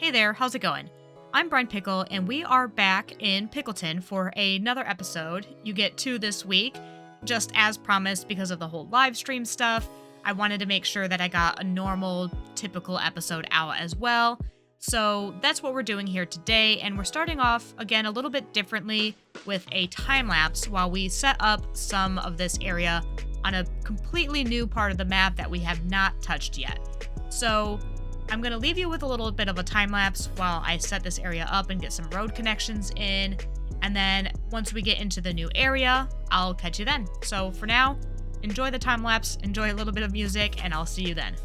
Hey there, how's it going? I'm Brian Pickle, and we are back in Pickleton for another episode. You get two this week, just as promised because of the whole live stream stuff. I wanted to make sure that I got a normal, typical episode out as well. So that's what we're doing here today, and we're starting off again a little bit differently with a time lapse while we set up some of this area on a completely new part of the map that we have not touched yet. So I'm going to leave you with a little bit of a time lapse while I set this area up and get some road connections in. And then once we get into the new area, I'll catch you then. So for now, enjoy the time lapse, enjoy a little bit of music, and I'll see you then.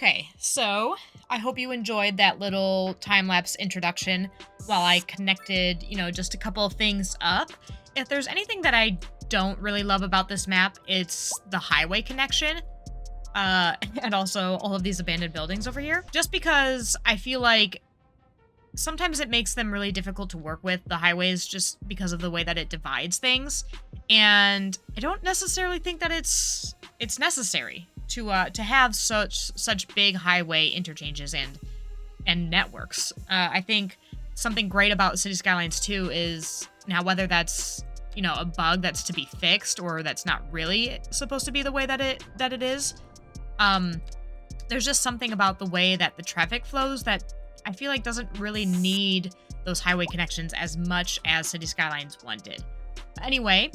Okay, so I hope you enjoyed that little time-lapse introduction while I connected, just a couple of things up. If there's anything that I don't really love about this map, it's the highway connection. And also all of these abandoned buildings over here. Just because I feel like sometimes it makes them really difficult to work with, the highways, just because of the way that it divides things. And I don't necessarily think that it's necessary to have such big highway interchanges and networks. I think something great about City Skylines 2 is now whether that's a bug that's to be fixed or that's not really supposed to be the way that it is. There's just something about the way that the traffic flows that I feel like doesn't really need those highway connections as much as City Skylines 1 did. Anyway,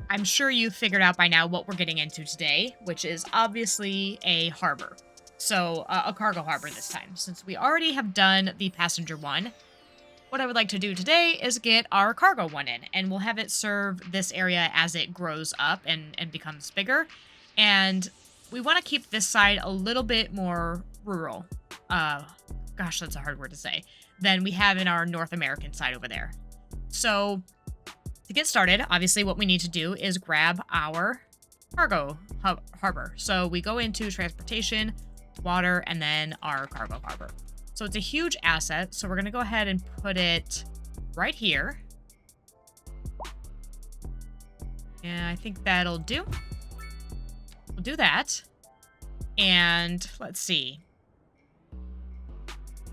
I'm sure you've figured out by now what we're getting into today, which is obviously a harbor. So, a cargo harbor this time. Since we already have done the passenger one, what I would like to do today is get our cargo one in, and we'll have it serve this area as it grows up and becomes bigger. And we want to keep this side a little bit more rural. Gosh, that's a hard word to say. Than we have in our North American side over there. So, to get started, obviously what we need to do is grab our cargo harbor. So we go into transportation, water, and then our cargo harbor. So it's a huge asset. So we're going to go ahead and put it right here. And I think that'll do. We'll do that. And let's see.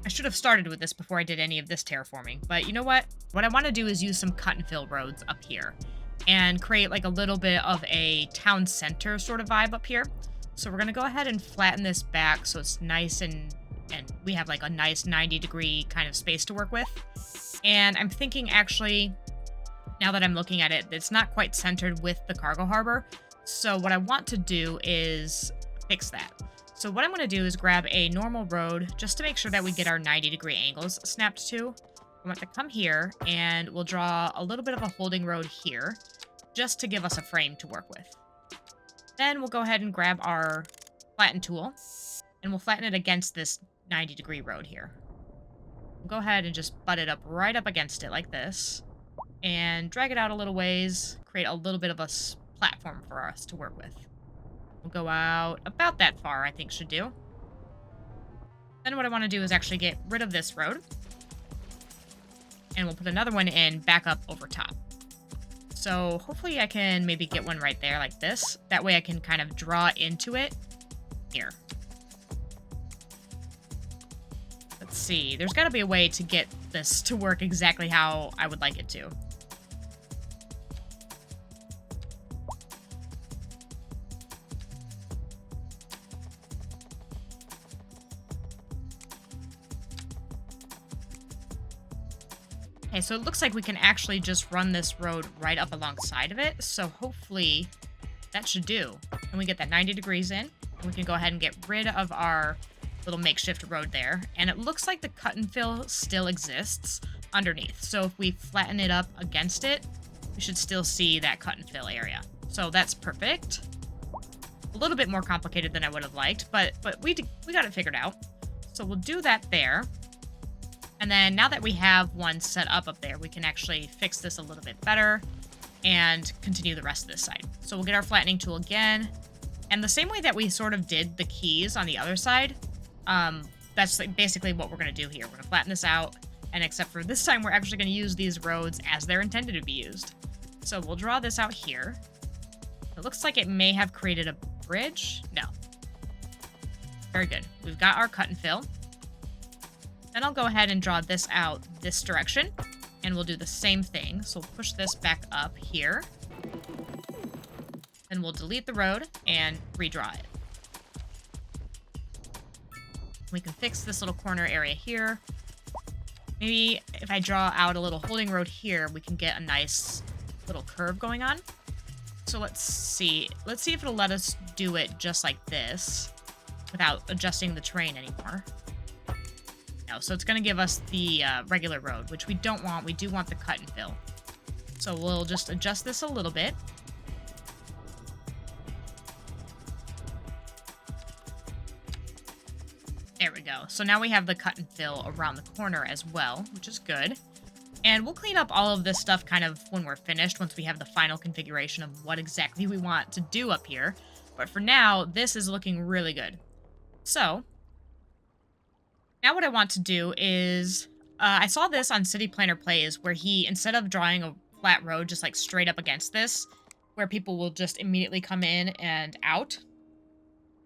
I should have started with this before I did any of this terraforming, but you know what? What I want to do is use some cut and fill roads up here and create like a little bit of a town center sort of vibe up here. So we're going to go ahead and flatten this back so it's nice and we have like a nice 90-degree kind of space to work with. And I'm thinking actually, now that I'm looking at it, it's not quite centered with the cargo harbor. So what I want to do is fix that. So what I'm going to do is grab a normal road just to make sure that we get our 90-degree angles snapped to. I want to come here and we'll draw a little bit of a holding road here just to give us a frame to work with. Then we'll go ahead and grab our flatten tool and we'll flatten it against this 90-degree road here. We'll go ahead and just butt it up right up against it like this and drag it out a little ways, create a little bit of a platform for us to work with. We'll go out about that far, I think should do. Then what I want to do is actually get rid of this road. And we'll put another one in back up over top. So hopefully I can maybe get one right there like this. That way I can kind of draw into it here. Let's see. There's got to be a way to get this to work exactly how I would like it to. Okay, so it looks like we can actually just run this road right up alongside of it. So hopefully that should do. And we get that 90 degrees in. And we can go ahead and get rid of our little makeshift road there. And it looks like the cut and fill still exists underneath. So if we flatten it up against it, we should still see that cut and fill area. So that's perfect. A little bit more complicated than I would have liked, but we got it figured out. So we'll do that there. And then now that we have one set up there, we can actually fix this a little bit better and continue the rest of this side. So we'll get our flattening tool again. And the same way that we sort of did the keys on the other side, that's like basically what we're going to do here. We're going to flatten this out. And except for this time, we're actually going to use these roads as they're intended to be used. So we'll draw this out here. It looks like it may have created a bridge. No. Very good. We've got our cut and fill. Then I'll go ahead and draw this out this direction, and we'll do the same thing. So we'll push this back up here. Then we'll delete the road and redraw it. We can fix this little corner area here. Maybe if I draw out a little holding road here, we can get a nice little curve going on. So let's see. Let's see if it'll let us do it just like this without adjusting the terrain anymore. No, so it's going to give us the regular road, which we don't want. We do want the cut and fill. So we'll just adjust this a little bit. So now we have the cut and fill around the corner as well, which is good. And we'll clean up all of this stuff kind of when we're finished, once we have the final configuration of what exactly we want to do up here. But for now, this is looking really good. So, now what I want to do is, I saw this on City Planner Plays, where he, instead of drawing a flat road just like straight up against this, where people will just immediately come in and out,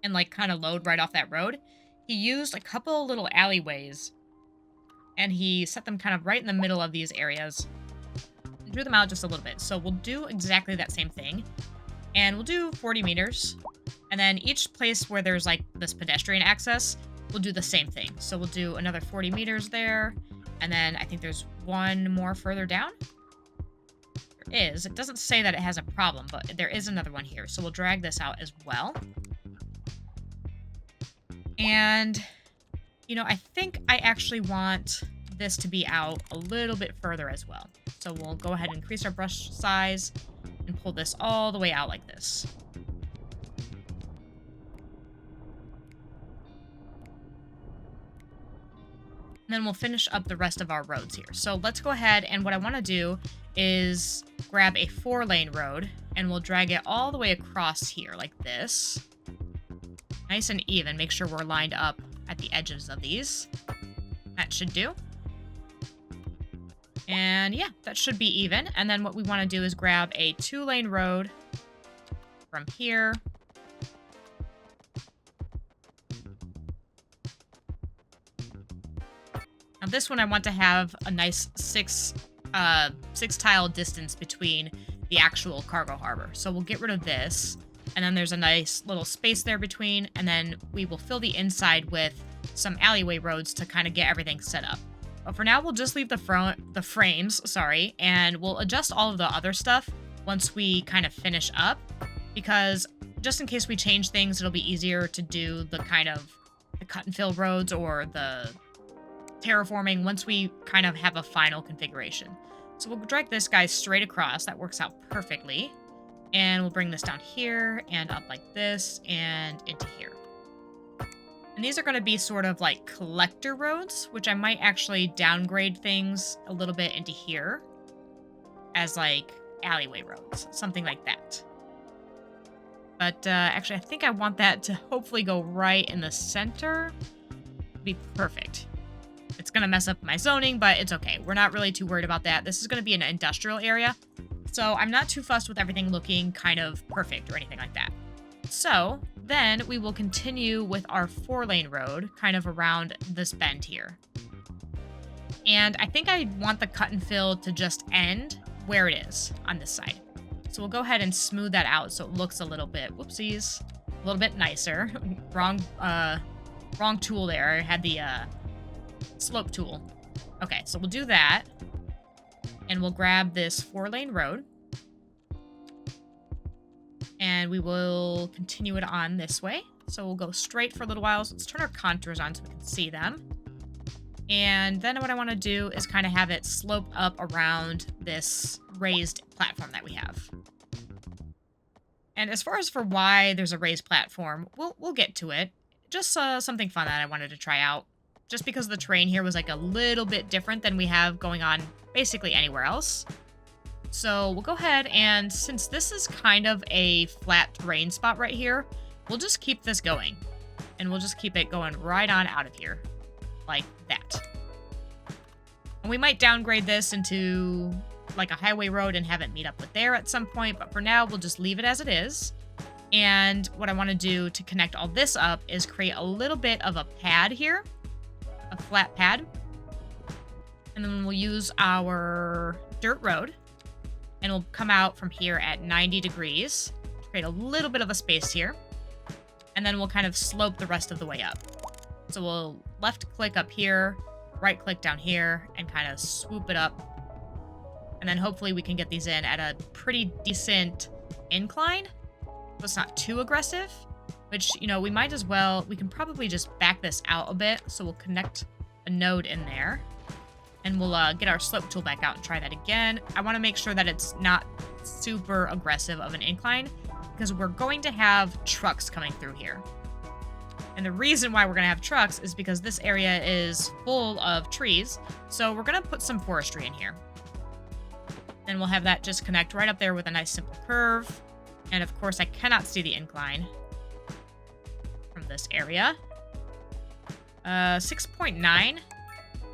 and like kind of load right off that road, he used a couple little alleyways, and he set them kind of right in the middle of these areas, and drew them out just a little bit. So we'll do exactly that same thing, and we'll do 40 meters, and then each place where there's like this pedestrian access, we'll do the same thing. So we'll do another 40 meters there, and then I think there's one more further down. There is. It doesn't say that it has a problem, but there is another one here. So we'll drag this out as well. And, you know, I think I actually want this to be out a little bit further as well. So we'll go ahead and increase our brush size and pull this all the way out like this. And then we'll finish up the rest of our roads here. So let's go ahead, and what I want to do is grab a 4-lane road, and we'll drag it all the way across here like this. Nice and even. Make sure we're lined up at the edges of these. That should do. And yeah, that should be even. And then what we want to do is grab a 2-lane road from here. Now this one I want to have a nice 6 tile distance between the actual cargo harbor. So we'll get rid of this, and then there's a nice little space there between, and then we will fill the inside with some alleyway roads to kind of get everything set up. But for now, we'll just leave the frames, and we'll adjust all of the other stuff once we kind of finish up, because just in case we change things, it'll be easier to do the kind of the cut and fill roads or the terraforming once we kind of have a final configuration. So we'll drag this guy straight across. That works out perfectly. And we'll bring this down here and up like this and into here. And these are going to be sort of like collector roads, which I might actually downgrade things a little bit into here as like alleyway roads, something like that. But actually, I think I want that to hopefully go right in the center. It'd be perfect. It's going to mess up my zoning, but it's okay. We're not really too worried about that. This is going to be an industrial area, so I'm not too fussed with everything looking kind of perfect or anything like that. So then we will continue with our 4-lane road kind of around this bend here. And I think I want the cut and fill to just end where it is on this side. So we'll go ahead and smooth that out so it looks a little bit, whoopsies, a little bit nicer. Wrong tool there. I had the slope tool. Okay, so we'll do that. And we'll grab this 4-lane road. And we will continue it on this way. So we'll go straight for a little while. So let's turn our contours on so we can see them. And then what I want to do is kind of have it slope up around this raised platform that we have. And as far as for why there's a raised platform, we'll get to it. Just something fun that I wanted to try out. Just because the terrain here was like a little bit different than we have going on basically anywhere else. So we'll go ahead, and since this is kind of a flat terrain spot right here, we'll just keep this going. And we'll just keep it going right on out of here. Like that. And we might downgrade this into like a highway road and have it meet up with there at some point, but for now we'll just leave it as it is. And what I want to do to connect all this up is create a little bit of a pad here. A flat pad. And then we'll use our dirt road. And we'll come out from here at 90 degrees. Create a little bit of a space here. And then we'll kind of slope the rest of the way up. So we'll left click up here, right click down here, and kind of swoop it up. And then hopefully we can get these in at a pretty decent incline. So it's not too aggressive. Which, you know, we might as well, we can probably just back this out a bit. So we'll connect a node in there. And we'll get our slope tool back out and try that again. I want to make sure that it's not super aggressive of an incline, because we're going to have trucks coming through here. And the reason why we're going to have trucks is because this area is full of trees. So we're going to put some forestry in here. And we'll have that just connect right up there with a nice simple curve. And of course, I cannot see the incline from this area. 6.9.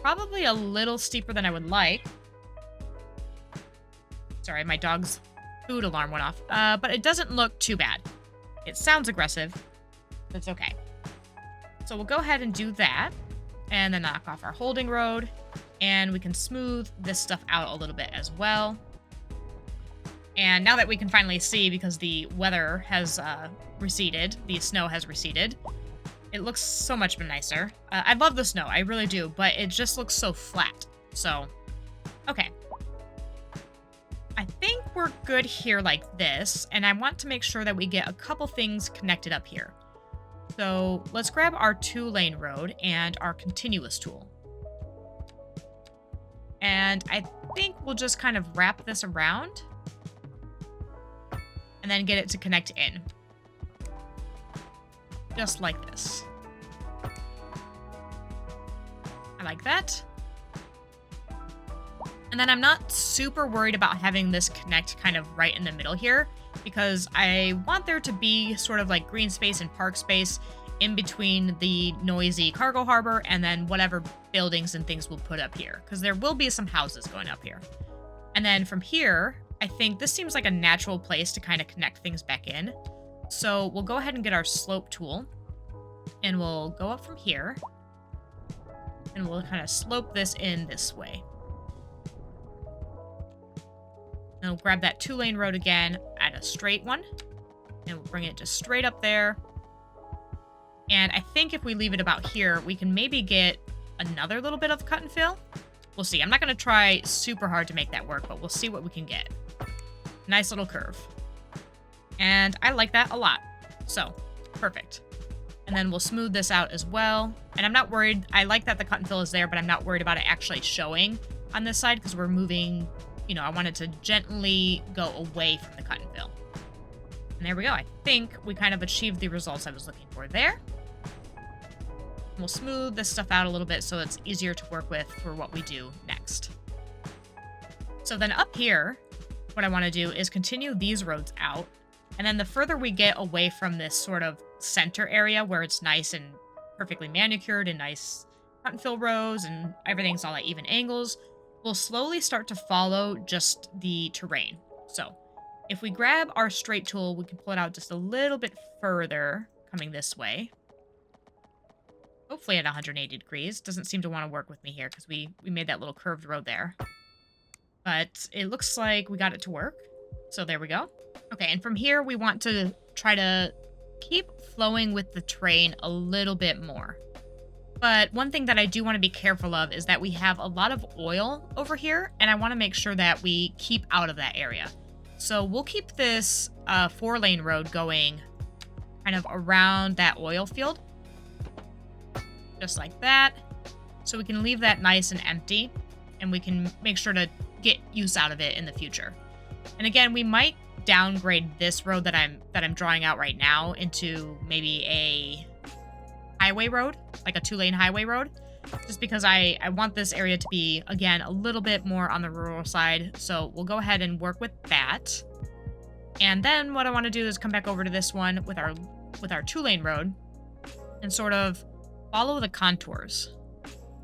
Probably a little steeper than I would like. Sorry, my dog's food alarm went off. But it doesn't look too bad. It sounds aggressive. But it's okay. So we'll go ahead and do that. And then knock off our holding road. And we can smooth this stuff out a little bit as well. And now that we can finally see, because the weather has receded, the snow has receded, it looks so much nicer. I love the snow, I really do, but it just looks so flat. So, okay. I think we're good here like this, and I want to make sure that we get a couple things connected up here. So let's grab our 2-lane road and our continuous tool. And I think we'll just kind of wrap this around and then get it to connect in. Just like this. I like that. And then I'm not super worried about having this connect kind of right in the middle here, because I want there to be sort of like green space and park space in between the noisy cargo harbor and then whatever buildings and things we'll put up here, because there will be some houses going up here. And then from here, I think this seems like a natural place to kind of connect things back in. So we'll go ahead and get our slope tool, and we'll go up from here, and we'll kind of slope this in this way. And we'll grab that 2-lane road again, add a straight one, and we'll bring it just straight up there. And I think if we leave it about here, we can maybe get another little bit of cut and fill. We'll see. I'm not going to try super hard to make that work, but we'll see what we can get. Nice little curve. And I like that a lot. So, perfect. And then we'll smooth this out as well. And I'm not worried. I like that the cut and fill is there, but I'm not worried about it actually showing on this side because we're moving, you know, I want it to gently go away from the cut and fill. And there we go. I think we kind of achieved the results I was looking for there. And we'll smooth this stuff out a little bit so it's easier to work with for what we do next. So then up here, what I want to do is continue these roads out. And then the further we get away from this sort of center area where it's nice and perfectly manicured and nice cut and fill rows and everything's all at even angles, we'll slowly start to follow just the terrain. So if we grab our straight tool, we can pull it out just a little bit further coming this way. Hopefully at 180 degrees. Doesn't seem to want to work with me here because we made that little curved road there. But it looks like we got it to work. So there we go. Okay, and from here we want to try to keep flowing with the terrain a little bit more. But one thing that I do want to be careful of is that we have a lot of oil over here, and I want to make sure that we keep out of that area. So we'll keep this 4-lane road going kind of around that oil field. Just like that. So we can leave that nice and empty, and we can make sure to get use out of it in the future. And again, we might downgrade this road that I'm drawing out right now into maybe a highway road, like a 2-lane highway road, just because I want this area to be, again, a little bit more on the rural side. So we'll go ahead and work with that. And then what I want to do is come back over to this one with our 2-lane road and sort of follow the contours.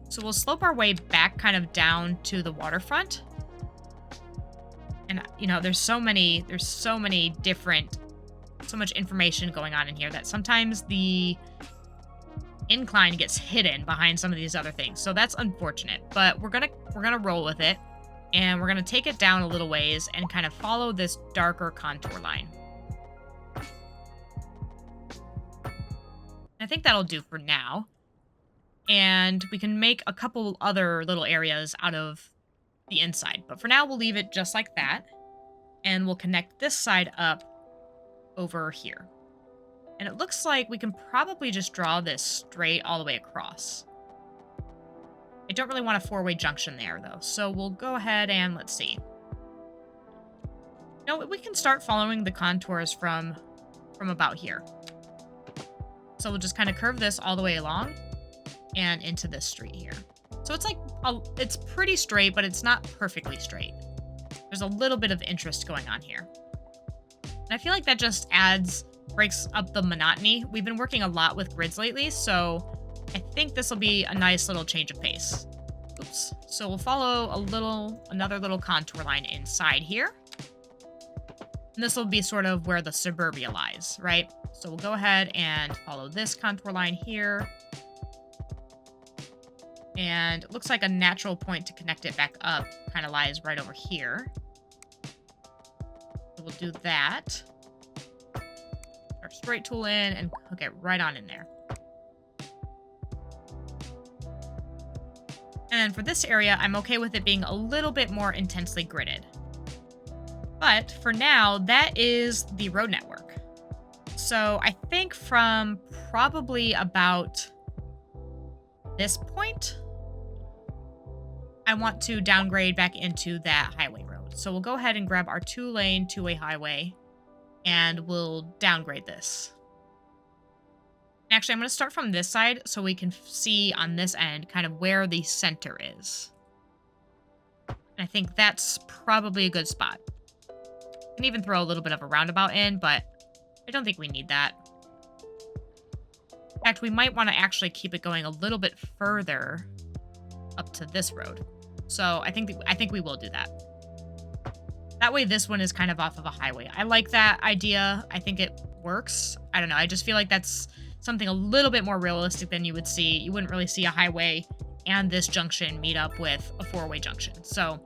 So we'll slope our way back kind of down to the waterfront. And, you know, there's so much information going on in here that sometimes the incline gets hidden behind some of these other things. So that's unfortunate, but we're gonna roll with it, and we're gonna take it down a little ways and kind of follow this darker contour line. I think that'll do for now. And we can make a couple other little areas out of the inside. But for now, we'll leave it just like that. And we'll connect this side up over here. And it looks like we can probably just draw this straight all the way across. I don't really want a 4-way junction there, though. So we'll go ahead and let's see. No, we can start following the contours from about here. So we'll just kind of curve this all the way along and into this street here. So it's like, it's pretty straight, but it's not perfectly straight. There's a little bit of interest going on here. And I feel like that just breaks up the monotony. We've been working a lot with grids lately, so I think this will be a nice little change of pace. Oops. So we'll follow another little contour line inside here. And this will be sort of where the suburbia lies, right? So we'll go ahead and follow this contour line here. And it looks like a natural point to connect it back up kind of lies right over here. So we'll do that. Our straight tool in and hook it right on in there. And then for this area, I'm okay with it being a little bit more intensely gridded. But for now, that is the road network. So I think from probably about this point, I want to downgrade back into that highway road. So we'll go ahead and grab our 2-lane, 2-way highway, and we'll downgrade this. Actually, I'm going to start from this side so we can see on this end kind of where the center is. And I think that's probably a good spot. I can even throw a little bit of a roundabout in, but I don't think we need that. In fact, we might want to actually keep it going a little bit further up to this road. So I think we will do that. That way this one is kind of off of a highway. I like that idea. I think it works. I don't know. I just feel like that's something a little bit more realistic than you would see. You wouldn't really see a highway and this junction meet up with a 4-way junction. So,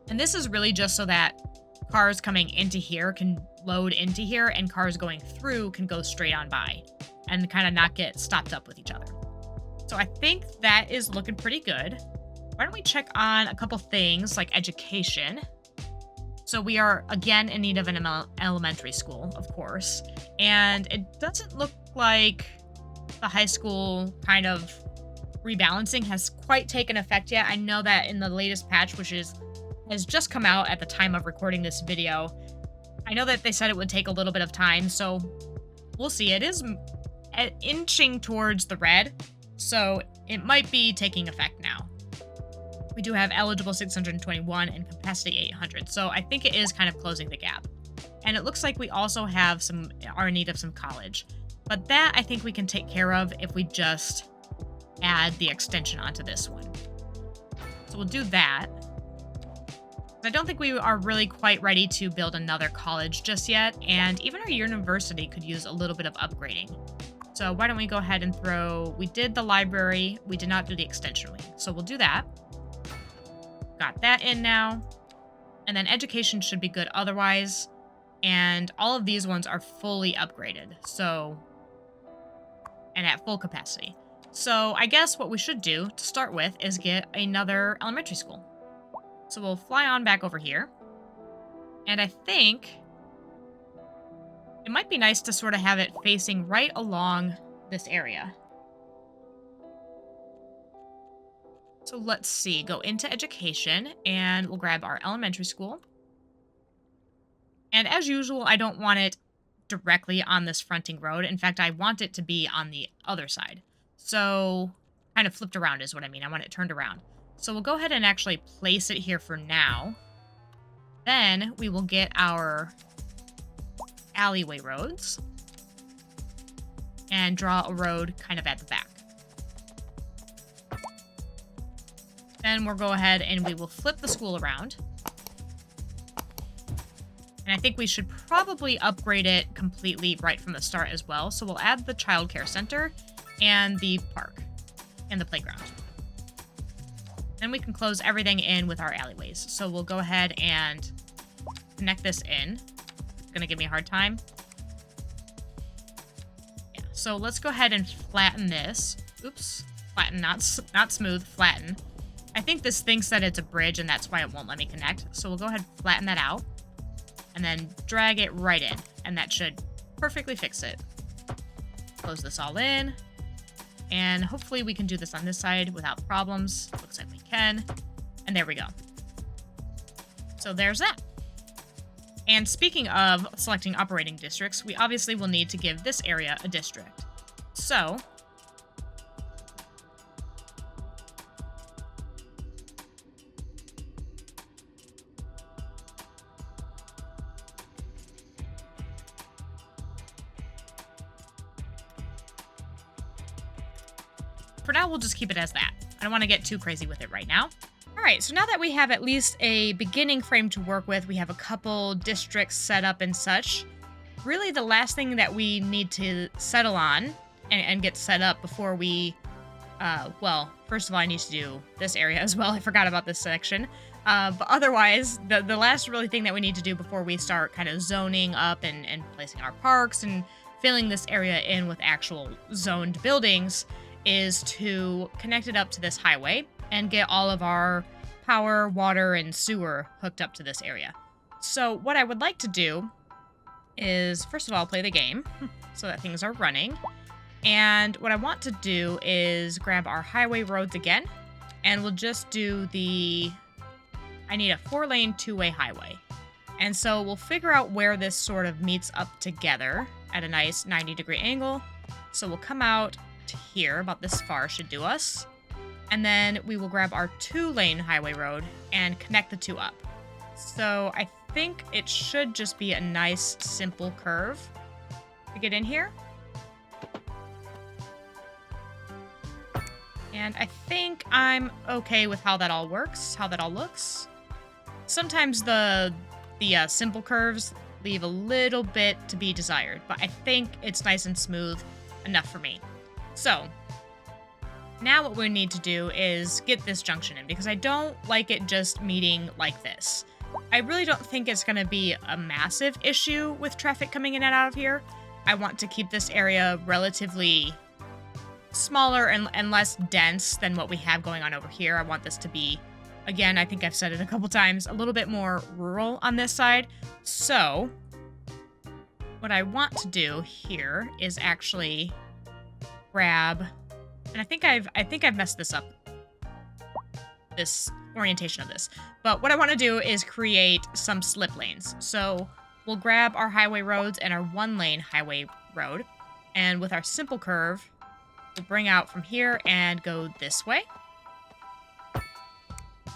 and this is really just so that cars coming into here can load into here and cars going through can go straight on by and kind of not get stopped up with each other. So I think that is looking pretty good. Why don't we check on a couple things like education? So we are, again, in need of an elementary school, of course. And it doesn't look like the high school kind of rebalancing has quite taken effect yet. I know that in the latest patch, which has just come out at the time of recording this video, I know that they said it would take a little bit of time, so we'll see. It is inching towards the red, so it might be taking effect now. We do have eligible 621 and capacity 800, so I think it is kind of closing the gap. And it looks like we also have are in need of some college. But that I think we can take care of if we just add the extension onto this one. So we'll do that. I don't think we are really quite ready to build another college just yet, and even our university could use a little bit of upgrading. So why don't we go ahead and we did the library, we did not do the extension wing, so we'll do that. Got that in now. And then education should be good otherwise. And all of these ones are fully upgraded. And at full capacity. So I guess what we should do to start with is get another elementary school. So we'll fly on back over here. And I think it might be nice to sort of have it facing right along this area. So let's see, go into education, and we'll grab our elementary school. And as usual, I don't want it directly on this fronting road. In fact, I want it to be on the other side. So kind of flipped around is what I mean. I want it turned around. So we'll go ahead and actually place it here for now. Then we will get our alleyway roads and draw a road kind of at the back. Then we'll go ahead and we will flip the school around. And I think we should probably upgrade it completely right from the start as well. So we'll add the childcare center and the park and the playground. Then we can close everything in with our alleyways. So we'll go ahead and connect this in. It's gonna give me a hard time. Yeah, so let's go ahead and flatten this. Oops, flatten, not smooth, flatten. I think this thinks that it's a bridge and that's why it won't let me connect. So we'll go ahead and flatten that out and then drag it right in, and that should perfectly fix it. Close this all in, and hopefully we can do this on this side without problems. Looks like we can, and there we go. So there's that. And speaking of selecting operating districts, we obviously will need to give this area a district. So for now, we'll just keep it as that. I don't want to get too crazy with it right now. All right, so now that we have at least a beginning frame to work with, we have a couple districts set up and such. Really, the last thing that we need to settle on and get set up before we, well, first of all, I need to do this area as well. I forgot about this section. But otherwise, the last really thing that we need to do before we start kind of zoning up and placing our parks and filling this area in with actual zoned buildings is to connect it up to this highway and get all of our power, water, and sewer hooked up to this area. So what I would like to do is, first of all, play the game so that things are running. And what I want to do is grab our highway roads again, and we'll just do I need a 4-lane, 2-way highway. And so we'll figure out where this sort of meets up together at a nice 90-degree angle. So we'll come out to here, about this far should do us. And then we will grab our 2-lane highway road and connect the two up. So I think it should just be a nice, simple curve to get in here. And I think I'm okay with how that all works, how that all looks. Sometimes the simple curves leave a little bit to be desired, but I think it's nice and smooth enough for me. So now what we need to do is get this junction in, because I don't like it just meeting like this. I really don't think it's going to be a massive issue with traffic coming in and out of here. I want to keep this area relatively smaller and less dense than what we have going on over here. I want this to be, again, I think I've said it a couple times, a little bit more rural on this side. So what I want to do here is actually grab, and I think I've messed this up, this orientation of this. But what I want to do is create some slip lanes. So we'll grab our highway roads and our 1-lane highway road, and with our simple curve, we'll bring out from here and go this way.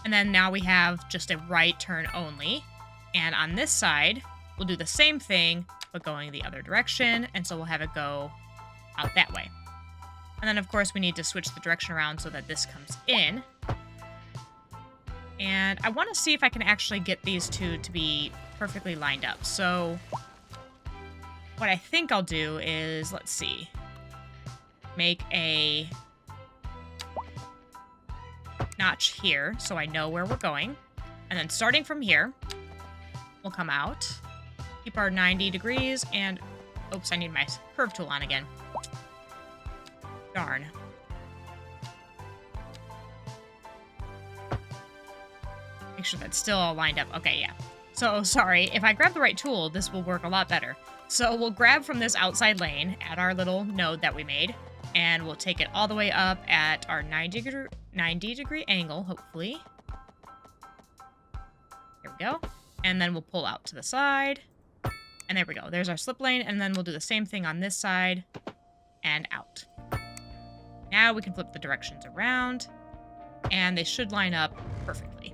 And then now we have just a right turn only. And on this side, we'll do the same thing, but going the other direction. And so we'll have it go out that way. And then, of course, we need to switch the direction around so that this comes in. And I want to see if I can actually get these two to be perfectly lined up. So what I think I'll do is, let's see, make a notch here so I know where we're going. And then starting from here, we'll come out, keep our 90 degrees, and oops, I need my curve tool on again. Darn. Make sure that's still all lined up. Okay, yeah. So, sorry, if I grab the right tool, this will work a lot better. So we'll grab from this outside lane at our little node that we made, and we'll take it all the way up at our 90-degree angle, hopefully. Here we go. And then we'll pull out to the side. And there we go. There's our slip lane, and then we'll do the same thing on this side and out. Now we can flip the directions around, and they should line up perfectly.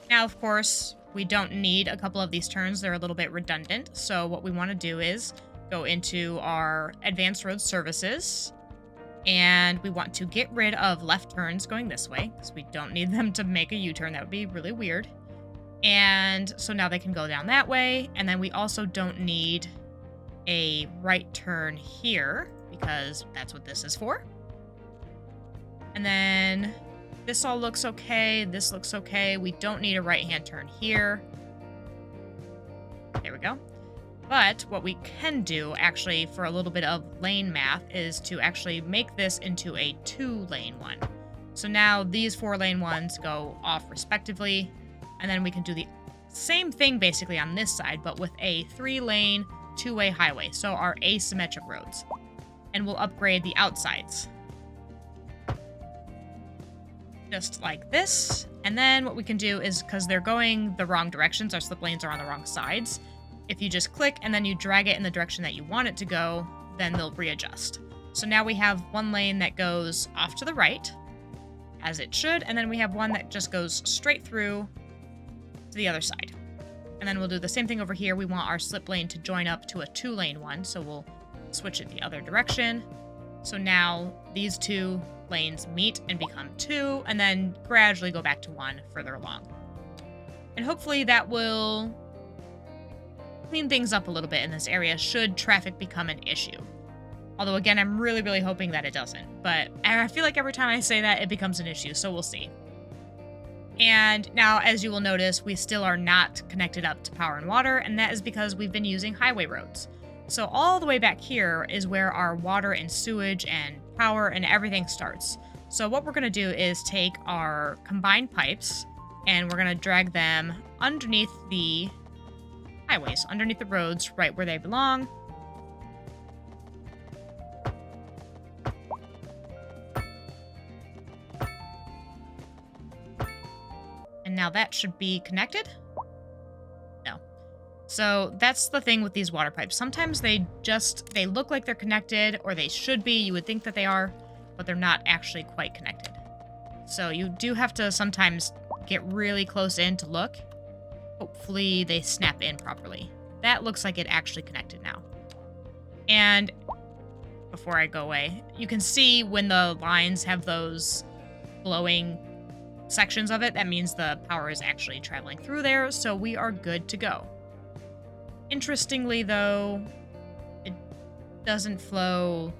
Now, of course, we don't need a couple of these turns. They're a little bit redundant. So what we want to do is go into our advanced road services, and we want to get rid of left turns going this way, because we don't need them to make a U-turn. That would be really weird. And so now they can go down that way. And then we also don't need a right turn here, because that's what this is for. And then this all looks okay. This looks okay. We don't need a right-hand turn here. There we go. But what we can do, actually, for a little bit of lane math, is to actually make this into a 2-lane one. So now these 4-lane ones go off respectively, and then we can do the same thing basically on this side, but with a 3-lane, 2-way highway, so our asymmetric roads. And we'll upgrade the outsides. Just like this. And then what we can do is, because they're going the wrong directions, our slip lanes are on the wrong sides, if you just click and then you drag it in the direction that you want it to go, then they'll readjust. So now we have one lane that goes off to the right, as it should, and then we have one that just goes straight through to the other side. And then we'll do the same thing over here. We want our slip lane to join up to a 2-lane one, so we'll switch it the other direction. So now these 2 lanes meet and become 2, and then gradually go back to 1 further along. And hopefully that will clean things up a little bit in this area should traffic become an issue. Although, again, I'm really, really hoping that it doesn't. But I feel like every time I say that, it becomes an issue, so we'll see. And now, as you will notice, we still are not connected up to power and water, and that is because we've been using highway roads. So all the way back here is where our water and sewage and power and everything starts. So what we're going to do is take our combined pipes, and we're going to drag them underneath the highways, underneath the roads, right where they belong. And now that should be connected? No. So that's the thing with these water pipes. Sometimes they look like they're connected, or they should be. You would think that they are, but they're not actually quite connected. So you do have to sometimes get really close in to look. Hopefully they snap in properly. That looks like it actually connected now. And before I go away, you can see when the lines have those glowing sections of it, that means the power is actually traveling through there, so we are good to go. Interestingly, though, it doesn't flow.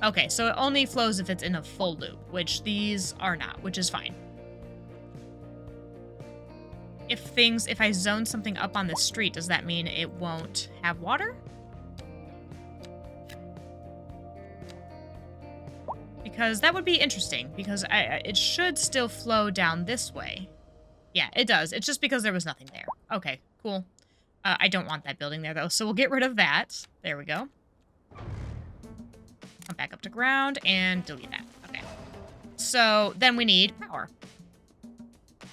Okay, so it only flows if it's in a full loop, which these are not, which is fine. If I zone something up on the street, does that mean it won't have water? Because that would be interesting, because it should still flow down this way. Yeah, it does. It's just because there was nothing there. Okay, cool. I don't want that building there, though, so we'll get rid of that. There we go. Come back up to ground and delete that. Okay. So then we need power.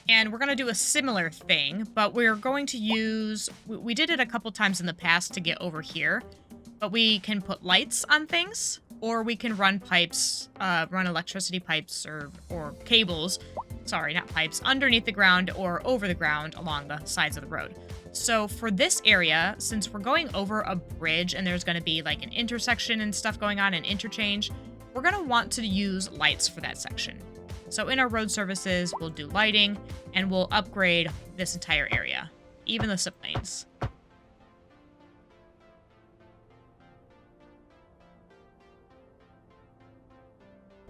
And we're going to do a similar thing, but we're going to use... We did it a couple times in the past to get over here, but we can put lights on things, or we can run pipes, run electricity pipes or cables, sorry, not pipes, underneath the ground or over the ground along the sides of the road. So for this area, since we're going over a bridge and there's going to be like an intersection and stuff going on, an interchange, we're going to want to use lights for that section. So in our road services, we'll do lighting, and we'll upgrade this entire area, even the slip lanes.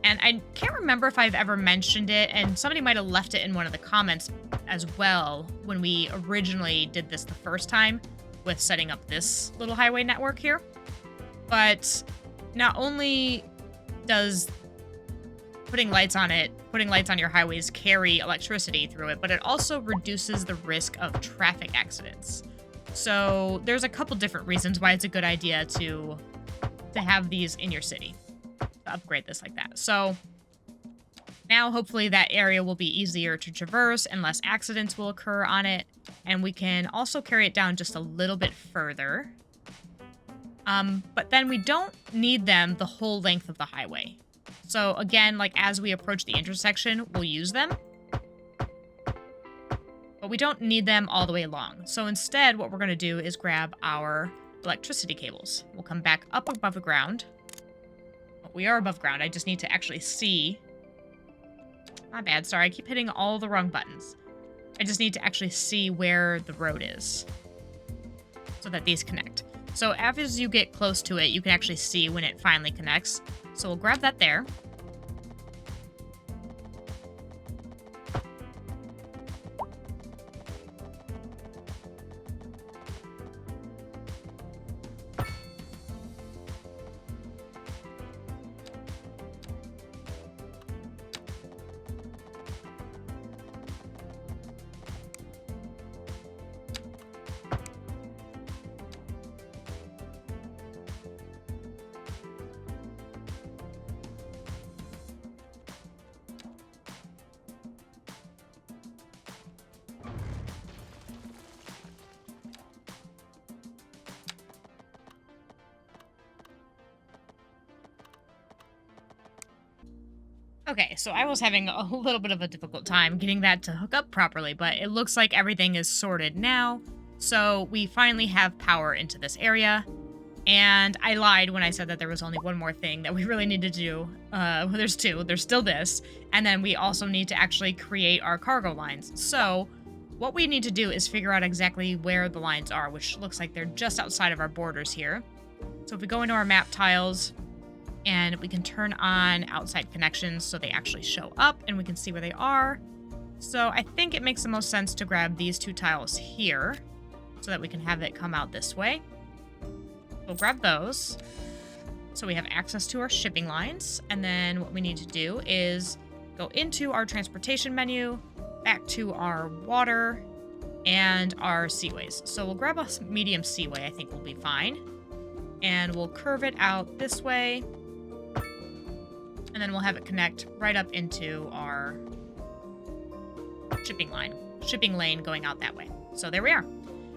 And I can't remember if I've ever mentioned it, and somebody might have left it in one of the comments as well when we originally did this the first time with setting up this little highway network here. But not only does putting lights on your highways carry electricity through it, but it also reduces the risk of traffic accidents. So there's a couple different reasons why it's a good idea to have these in your city. Upgrade this like that. So now hopefully that area will be easier to traverse and less accidents will occur on it. And we can also carry it down just a little bit further. But then we don't need them the whole length of the highway. So again, like as we approach the intersection, we'll use them. But we don't need them all the way along. So instead, what we're going to do is grab our electricity cables. We'll come back up above the ground. We are above ground. I just need to actually see. My bad. Sorry, I keep hitting all the wrong buttons. I just need to actually see where the road is so that these connect. So as you get close to it, you can actually see when it finally connects. So we'll grab that there. Okay, so I was having a little bit of a difficult time getting that to hook up properly, but it looks like everything is sorted now. So we finally have power into this area. And I lied when I said that there was only one more thing that we really need to do. Well, there's two. There's still this. And then we also need to actually create our cargo lines. So what we need to do is figure out exactly where the lines are, which looks like they're just outside of our borders here. So if we go into our map tiles and we can turn on outside connections so they actually show up and we can see where they are. So I think it makes the most sense to grab these two tiles here so that we can have it come out this way. We'll grab those so we have access to our shipping lines. And then what we need to do is go into our transportation menu, back to our water and our seaways. So we'll grab a medium seaway, I think will be fine. And we'll curve it out this way. And then we'll have it connect right up into our shipping lane going out that way. So there we are.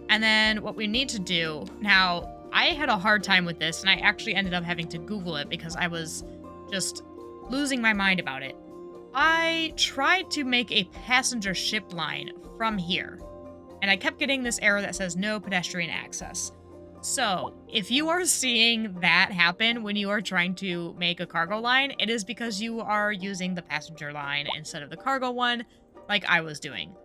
And then what we need to do now, I had a hard time with this, and I actually ended up having to Google it because I was just losing my mind about it. I tried to make a passenger ship line from here, and I kept getting this error that says no pedestrian access. So, if you are seeing that happen when you are trying to make a cargo line, it is because you are using the passenger line instead of the cargo one, like I was doing.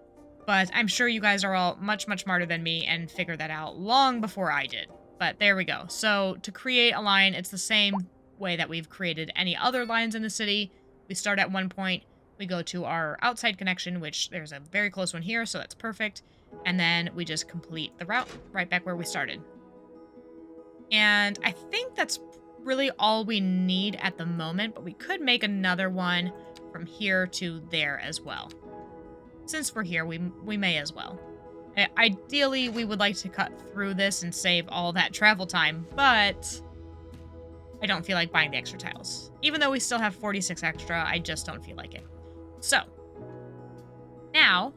But I'm sure you guys are all much, much smarter than me and figured that out long before I did. But there we go. So to create a line, it's the same way that we've created any other lines in the city. We start at one point, we go to our outside connection, which there's a very close one here, so that's perfect. And then we just complete the route right back where we started. And I think that's really all we need at the moment, but we could make another one from here to there as well. Since we're here, we may as well. Ideally, we would like to cut through this and save all that travel time, but I don't feel like buying the extra tiles. Even though we still have 46 extra, I just don't feel like it. So, now,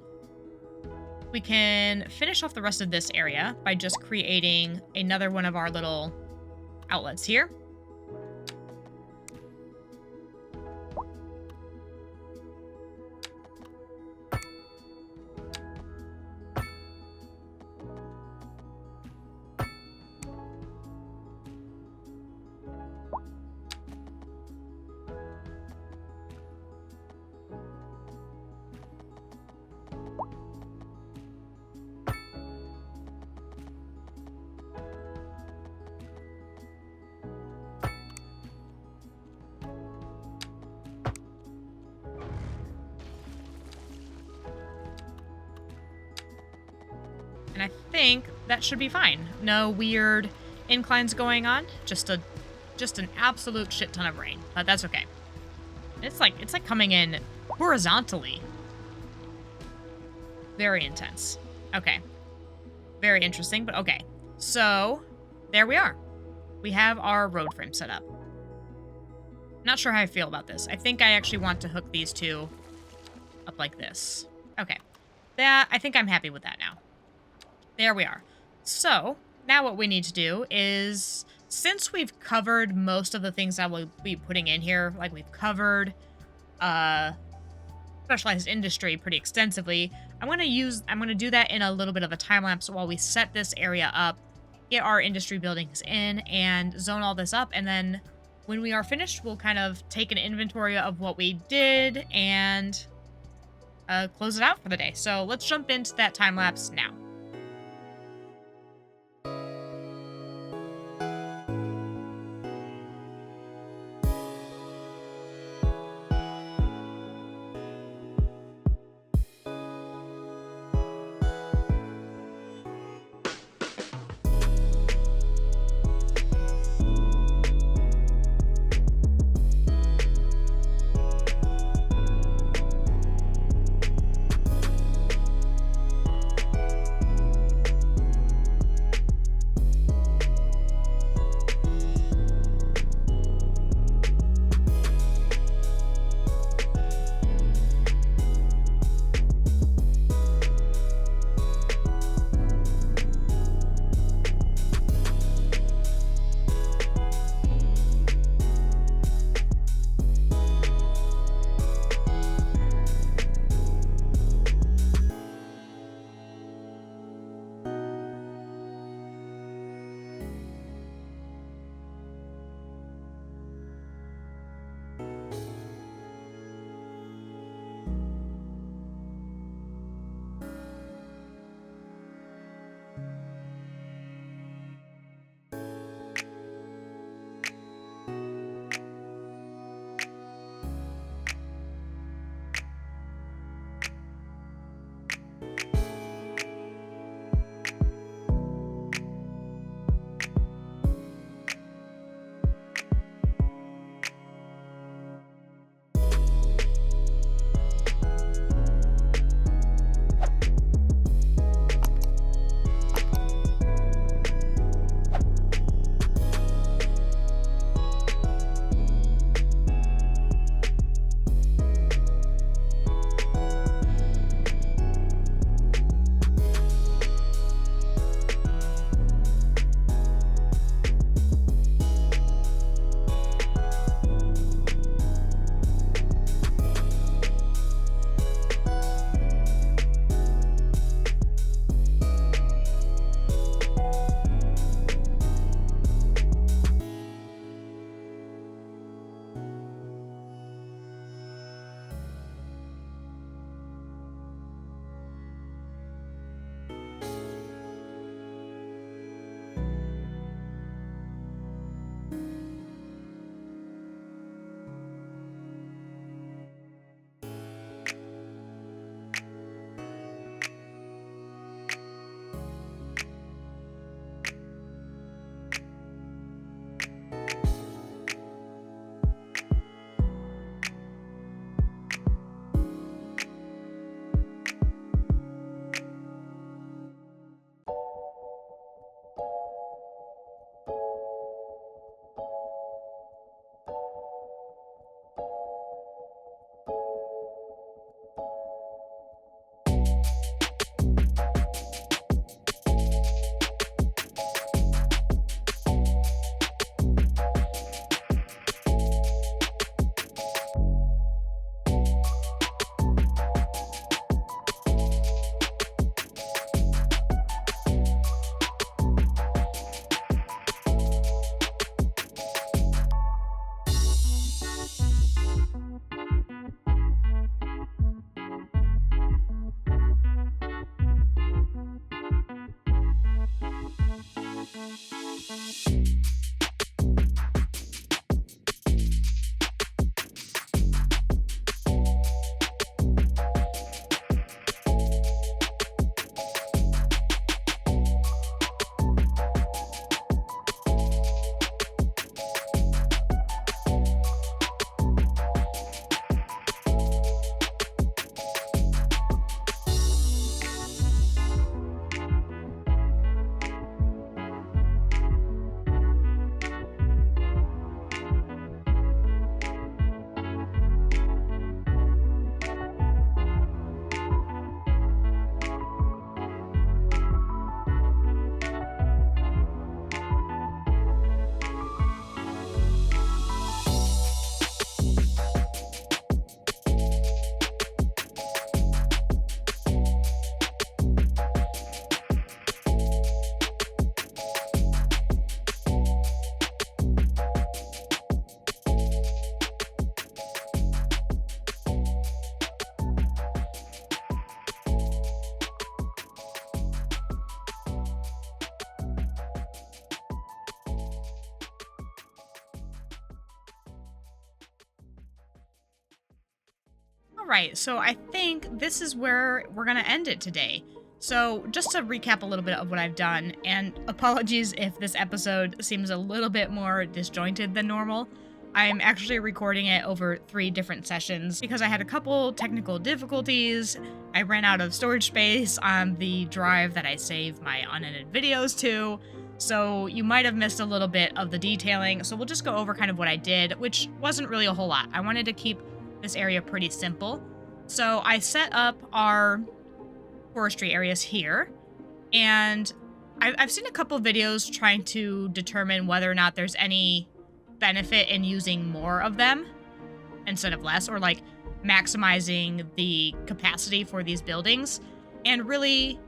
we can finish off the rest of this area by just creating another one of our little outlets here. And I think that should be fine. No weird inclines going on. Just an absolute shit ton of rain. But that's okay. It's like coming in horizontally. Very intense. Okay. Very interesting, but okay. So, there we are. We have our road frame set up. Not sure how I feel about this. I think I actually want to hook these two up like this. Okay. I think I'm happy with that now. There we are. So, now what we need to do is, since we've covered most of the things that we'll be putting in here, like we've covered specialized industry pretty extensively, I'm going to do that in a little bit of a time lapse while we set this area up, get our industry buildings in, and zone all this up, and then when we are finished, we'll kind of take an inventory of what we did and close it out for the day. So let's jump into that time lapse now. All right, so I think this is where we're going to end it today. So just to recap a little bit of what I've done, and apologies if this episode seems a little bit more disjointed than normal. I'm actually recording it over 3 different sessions because I had a couple technical difficulties. I ran out of storage space on the drive that I save my unedited videos to. So you might have missed a little bit of the detailing. So we'll just go over kind of what I did, which wasn't really a whole lot. I wanted to keep this area pretty simple. So I set up our forestry areas here, and I've seen a couple videos trying to determine whether or not there's any benefit in using more of them instead of less, or like maximizing the capacity for these buildings. And really,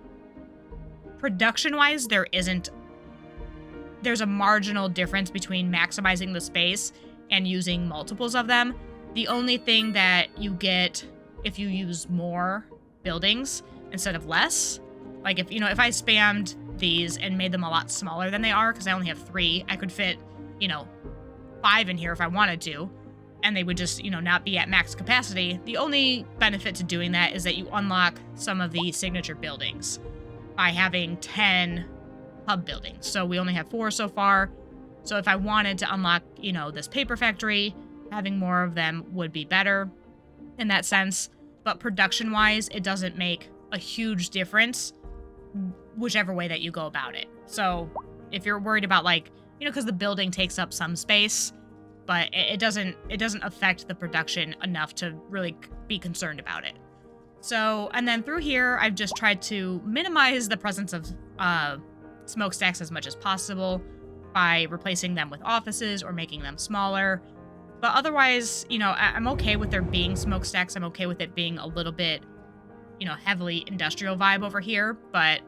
production-wise, there's a marginal difference between maximizing the space and using multiples of them. The only thing that you get if you use more buildings instead of less, like if I spammed these and made them a lot smaller than they are, because I only have 3, I could fit 5 in here if I wanted to, and they would just not be at max capacity. The only benefit to doing that is that you unlock some of the signature buildings by having 10 hub buildings. So we only have 4 so far. So if I wanted to unlock this paper factory, having more of them would be better in that sense. But production wise, it doesn't make a huge difference whichever way that you go about it. So if you're worried about because the building takes up some space, but it doesn't affect the production enough to really be concerned about it. So, and then through here, I've just tried to minimize the presence of smokestacks as much as possible by replacing them with offices or making them smaller. But otherwise, I'm okay with there being smokestacks. I'm okay with it being a little bit heavily industrial vibe over here, but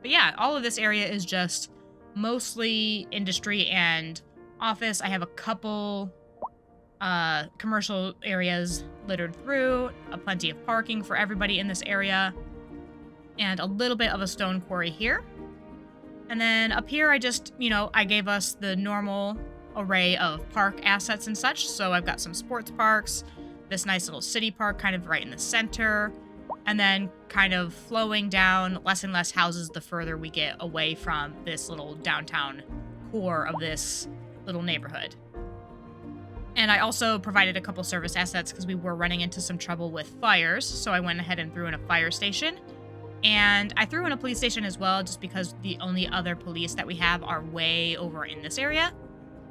yeah, all of this area is just mostly industry and office. I have a couple commercial areas littered through, plenty of parking for everybody in this area, and a little bit of a stone quarry here. And then up here, I just, I gave us the normal array of park assets and such. So I've got some sports parks, this nice little city park kind of right in the center, and then kind of flowing down less and less houses the further we get away from this little downtown core of this little neighborhood. And I also provided a couple service assets because we were running into some trouble with fires. So I went ahead and threw in a fire station. And I threw in a police station as well, just because the only other police that we have are way over in this area.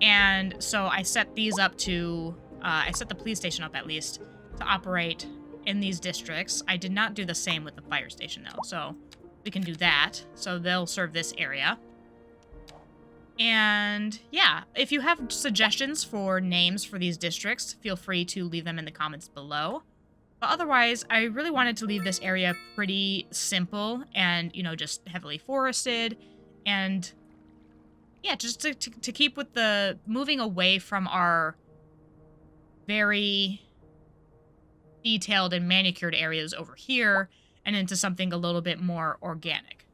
And so I set these up to, I set the police station up at least to operate in these districts. I did not do the same with the fire station though, so we can do that. So they'll serve this area. And yeah, if you have suggestions for names for these districts, feel free to leave them in the comments below. But otherwise, I really wanted to leave this area pretty simple and, just heavily forested. And yeah, just to keep with the moving away from our very detailed and manicured areas over here and into something a little bit more organic.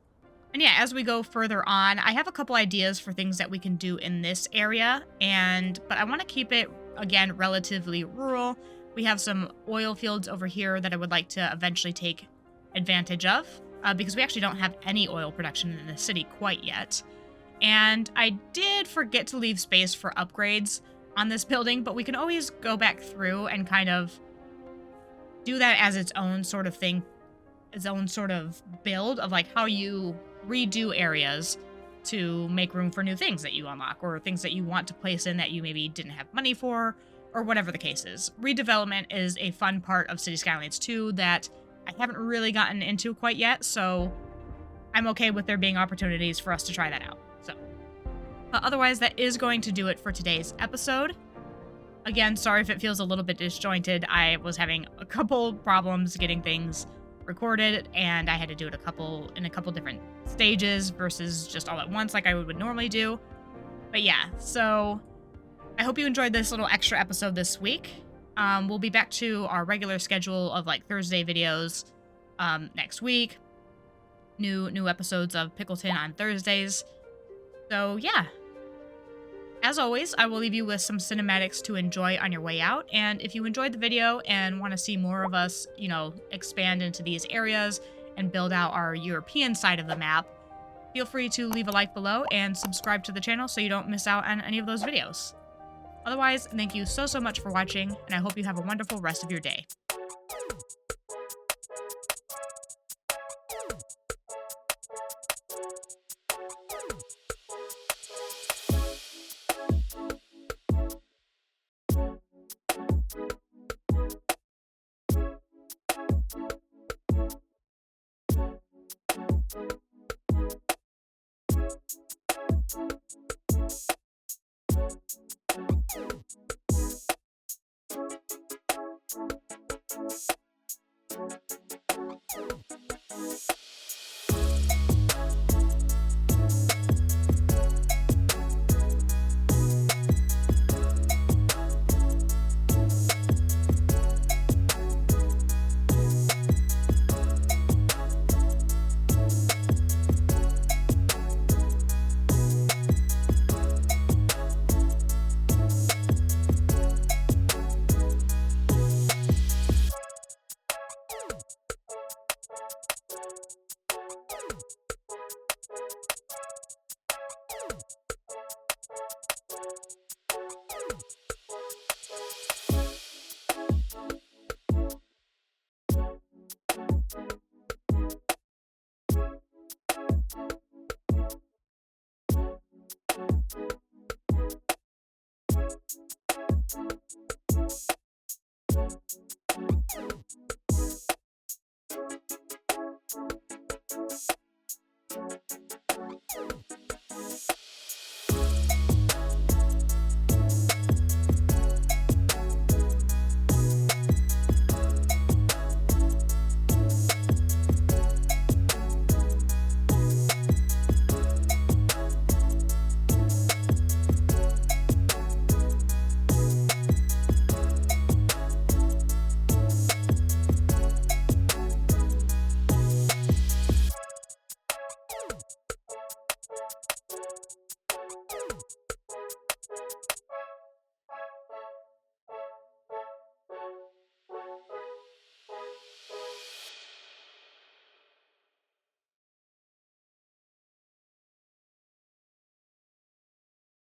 And yeah, as we go further on, I have a couple ideas for things that we can do in this area, but I want to keep it, again, relatively rural. We have some oil fields over here that I would like to eventually take advantage of, because we actually don't have any oil production in the city quite yet. And I did forget to leave space for upgrades on this building, but we can always go back through and kind of do that as its own sort of thing, its own sort of build of how you redo areas to make room for new things that you unlock or things that you want to place in that you maybe didn't have money for, or whatever the case is. Redevelopment is a fun part of Cities Skylines 2 that I haven't really gotten into quite yet, so I'm okay with there being opportunities for us to try that out. So, but otherwise, that is going to do it for today's episode. Again, sorry if it feels a little bit disjointed. I was having a couple problems getting things recorded, and I had to do it in a couple different stages versus just all at once like I would normally do. But yeah, so I hope you enjoyed this little extra episode this week. We'll be back to our regular schedule of Thursday videos next week. New episodes of Pickleton on Thursdays. So yeah, As always, I will leave you with some cinematics to enjoy on your way out. And if you enjoyed the video and want to see more of us, expand into these areas and build out our European side of the map, feel free to leave a like below and subscribe to the channel so you don't miss out on any of those videos. Otherwise, thank you so much for watching, and I hope you have a wonderful rest of your day.